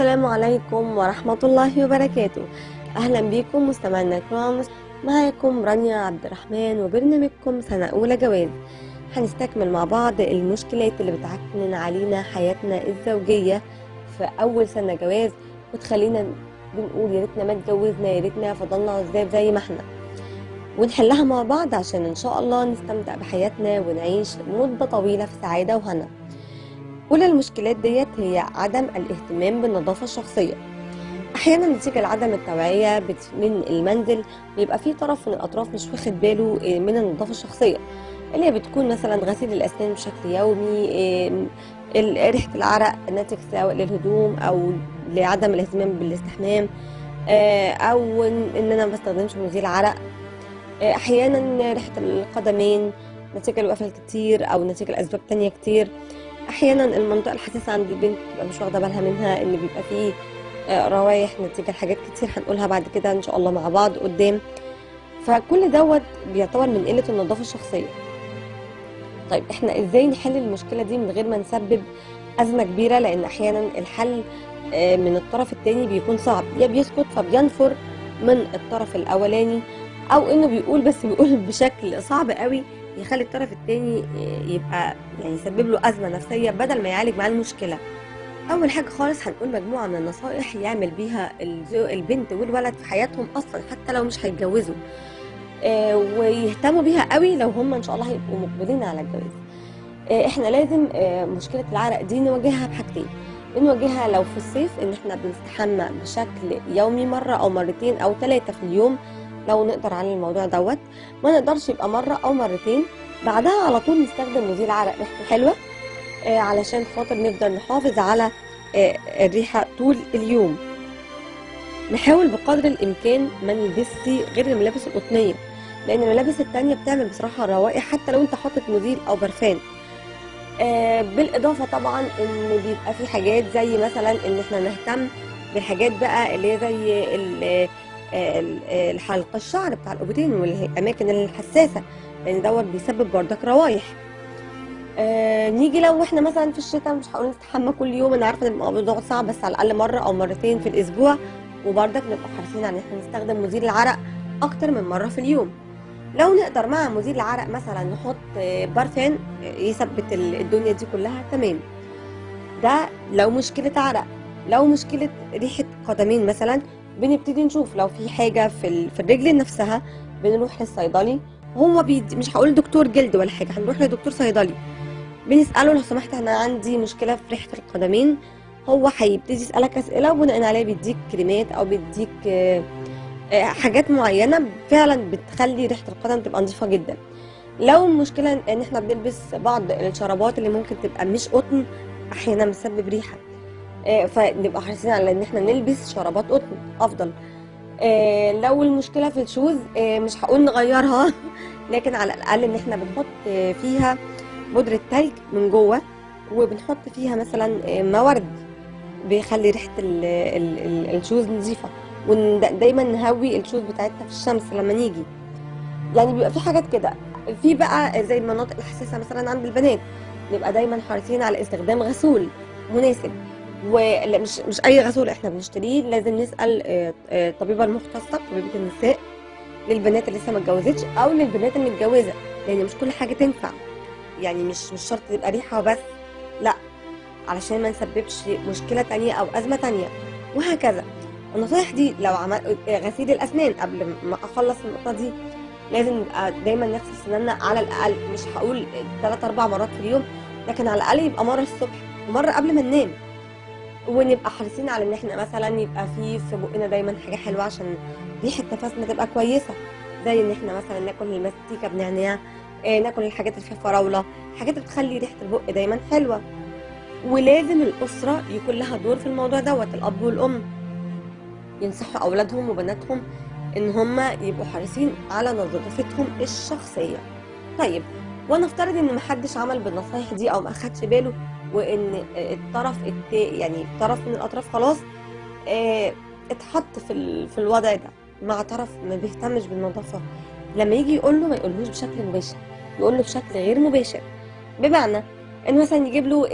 السلام عليكم ورحمة الله وبركاته. أهلا بكم مستمعينا الكرام، معاكم رانيا عبد الرحمن وبرنامجكم سنة أولى جواز. هنستكمل مع بعض المشكلات اللي بتعكنن علينا حياتنا الزوجية في أول سنة جواز، وتخلينا بنقول يا ريتنا ما اتجوزنا، يا ريتنا فضلنا عزاب زي ما احنا، ونحلها مع بعض عشان إن شاء الله نستمتع بحياتنا ونعيش مدة طويلة في سعادة وهنا. أولى المشكلات ديت هي عدم الاهتمام بالنظافة الشخصية. أحيانا نتيجة لعدم التوعية من المنزل بيبقى في طرف من الأطراف مش واخد باله من النظافة الشخصية، اللي هي بتكون مثلا غسيل الأسنان بشكل يومي، ريحة العرق ناتج سواء للهدوم أو لعدم الاهتمام بالاستحمام، أو إن أنا ما بستخدمش مزيل عرق. أحيانا ريحة القدمين نتيجة لوقفة كتير أو نتيجة لأسباب تانية كتير. احيانا المنطقه الحساسه عند البنت بتبقى مش واخده بالها منها، ان بيبقى فيه روايح نتيجه لحاجات كتير هنقولها بعد كده ان شاء الله مع بعض قدام. فكل دوت بيعتبر من قله النظافه الشخصيه. طيب احنا ازاي نحل المشكله دي من غير ما نسبب ازمه كبيره؟ لان احيانا الحل من الطرف الثاني بيكون صعب، يا بيسكت فبينفر من الطرف الاولاني، او انه بيقول بس بيقول بشكل صعب قوي يخلي الطرف الثاني يبقى يعني يسبب له ازمه نفسيه بدل ما يعالج معاه المشكله. اول حاجه خالص هنقول مجموعه من النصائح يعمل بيها البنت والولد في حياتهم اصلا حتى لو مش هيتجوزوا، ويهتموا بيها قوي لو هم ان شاء الله هيبقوا مقبلين على الجواز. احنا لازم مشكله العرق دي نواجهها بحاجتين. بنواجهها لو في الصيف ان احنا بنستحمى بشكل يومي مره او مرتين او 3 في اليوم، لو نقدر على الموضوع دوت. ما نقدرش يبقى مره او مرتين، بعدها على طول نستخدم مزيل عرق ريحته حلوه، علشان خاطر نقدر نحافظ على الريحه طول اليوم. نحاول بقدر الامكان ما نلبسش غير الملابس القطنيه، لان الملابس التانية بتعمل بصراحه روائح حتى لو انت حاطط مزيل او برفان. بالاضافه طبعا ان بيبقى في حاجات زي مثلا ان احنا نهتم بالحاجات بقى اللي هي زي الحلقه الشعر بتاع الابطين والاماكن الحساسه، لان دوت بيسبب بردك روايح. نيجي لو احنا مثلا في الشتاء مش هقول نستحمى كل يوم، انا عارفه ان الموضوع صعب، بس على الاقل مره او مرتين في الاسبوع، وبردك نبقى حريصين على ان احنا نستخدم مزيل العرق اكتر من مره في اليوم. لو نقدر مع مزيل العرق مثلا نحط برفان يثبت الدنيا دي كلها تمام. ده لو مشكله عرق. لو مشكله ريحه قدمين مثلا، بنبتدي نشوف لو في حاجه في الرجل نفسها، بنروح للصيدلي. هو مش هقول دكتور جلد ولا حاجه، هنروح لدكتور صيدلي بنساله لو سمحت انا عندي مشكله في ريحه القدمين. هو هيبتدي يسالك اسئله وبناء عليها بيديك كريمات او بيديك حاجات معينه فعلا بتخلي ريحه القدم تبقى نظيفه جدا. لو المشكله ان احنا بنلبس بعض الشرابات اللي ممكن تبقى مش قطن، احيانا بتسبب ريحه، فنبقى حريصين على ان احنا نلبس شرابات قطن افضل. لو المشكله في الشوز، مش هقول نغيرها لكن على الاقل ان احنا بنحط فيها بودره تلج من جوه، وبنحط فيها مثلا مورد بيخلي ريحه الشوز نظيفه، ودايما نهوي الشوز بتاعتنا في الشمس لما نيجي. يعني بيبقى في حاجات كده. في بقى زي المناطق الحساسه مثلا عند البنات، نبقى دايما حريصين على استخدام غسول مناسب، ومش اي غسول احنا بنشتريه، لازم نسال الطبيبه المختصه طبيبه النساء للبنات اللي لسه ما اتجوزتش او للبنات المتجوزه، لان مش كل حاجه تنفع. يعني مش شرط تبقى ريحه بس، لا، علشان ما نسببش مشكله تانية او ازمه تانية، وهكذا. النصايح دي لو عمل غسيل الاسنان، قبل ما اخلص النقطه دي لازم نبقى دايما نغسل سناننا على الاقل، مش هقول 3 4 مرات في اليوم، لكن على الاقل يبقى مره الصبح ومره قبل ما ننام. ونبقى حريصين على ان احنا مثلا يبقى في بقنا دايما حاجه حلوه عشان ريحه نفسنا تبقى كويسه، زي ان احنا مثلا ناكل المستيكه بنعناع، ناكل الحاجات اللي فيها فراوله، حاجات اللي بتخلي ريحه البق دايما حلوه. ولازم الاسره يكون لها دور في الموضوع دوت، الاب والام ينصحوا اولادهم وبناتهم ان هم يبقوا حريصين على نظافتهم الشخصيه. طيب، ونفترض ان محدش عمل بالنصايح دي او ما اخدش باله، وان الطرف يعني طرف من الاطراف خلاص اتحط في الوضع ده مع طرف ما بيهتمش بالنظافه، لما يجي يقول له ما يقولهوش بشكل مباشر، يقول له بشكل غير مباشر. بمعنى ان مثلا يجيب له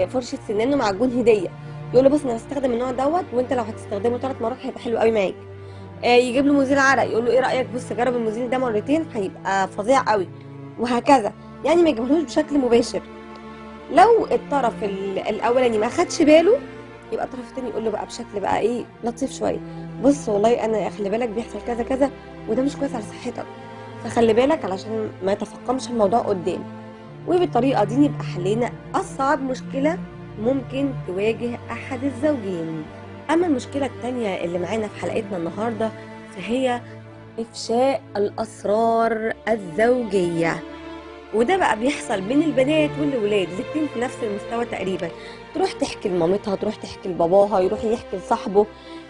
فرشه سنان ومعجون هديه، يقول له بص انا هستخدم النوع دوت، وانت لو هتستخدمه 3 مرات هيبقى حلو قوي معاك. يجيب له مزيل عرق، يقول له ايه رايك بص جرب المزيل ده مرتين هيبقى فظيع قوي، وهكذا. يعني ما يجيبهوش بشكل مباشر. لو الطرف الاولاني ما خدش باله، يبقى الطرف التاني يقول له بقى بشكل بقى ايه لطيف شويه، بص والله انا خلي بالك بيحصل كذا كذا، وده مش كويس على صحتك، فخلي بالك علشان ما يتفاقمش الموضوع قدام. وبالطريقه دي نبقى حلينا اصعب مشكله ممكن تواجه احد الزوجين. اما المشكله التانيه اللي معانا في حلقتنا النهارده، فهي افشاء الاسرار الزوجيه. وده بقى بيحصل بين البنات والولاد الاتنين في نفس المستوى تقريبا. تروح تحكي لمامتها، تروح تحكي لباباها، يروح يحكي لصاحبه،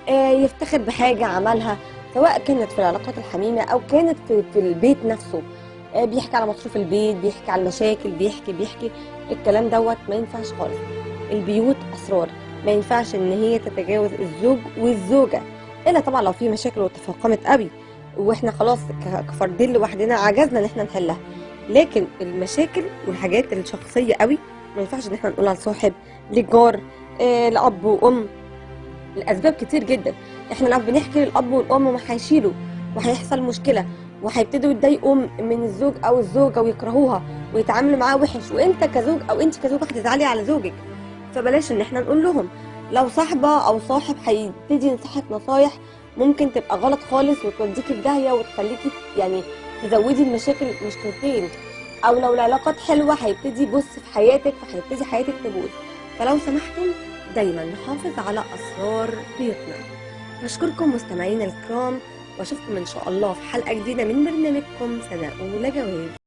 يفتخر بحاجة عملها، سواء كانت في العلاقات الحميمة أو كانت في البيت نفسه. بيحكي على مصروف البيت، بيحكي على المشاكل، بيحكي الكلام دوت ما ينفعش خالص. البيوت أسرار، ما ينفعش إن هي تتجاوز الزوج والزوجة، إلا طبعا لو في مشاكل وتفاقمت قوي واحنا خلاص كفردين لوحدنا عجزنا ان احنا نحلها. لكن المشاكل والحاجات الشخصيه قوي ما ينفعش ان احنا نقولها لصاحب، لجار، لاب وام، لاسباب كتير جدا. احنا لو بنحكي للاب والام ما هيشيلوا، وهيحصل مشكله، وهيبتدوا يتضايقوا من الزوج او الزوجه ويكرهوها ويتعاملوا معاه وحش، وانت كزوج او انت كزوجه هتزعلي على زوجك. فبلاش ان احنا نقول لهم. لو صاحبه او صاحب هيبتدي ينصحك نصايح ممكن تبقى غلط خالص وتوديكي في داهيه وتخليكي يعني تزودي المشاكل مشكلتين. او لو العلاقات حلوه هيبتدي يبص في حياتك فهيبتدي حياتك تبوظ. فلو سمحتم دايما نحافظ على اسرار بيوتنا. بشكركم مستمعينا الكرام، واشوفكم ان شاء الله في حلقه جديده من برنامجكم سنه اولى جواز.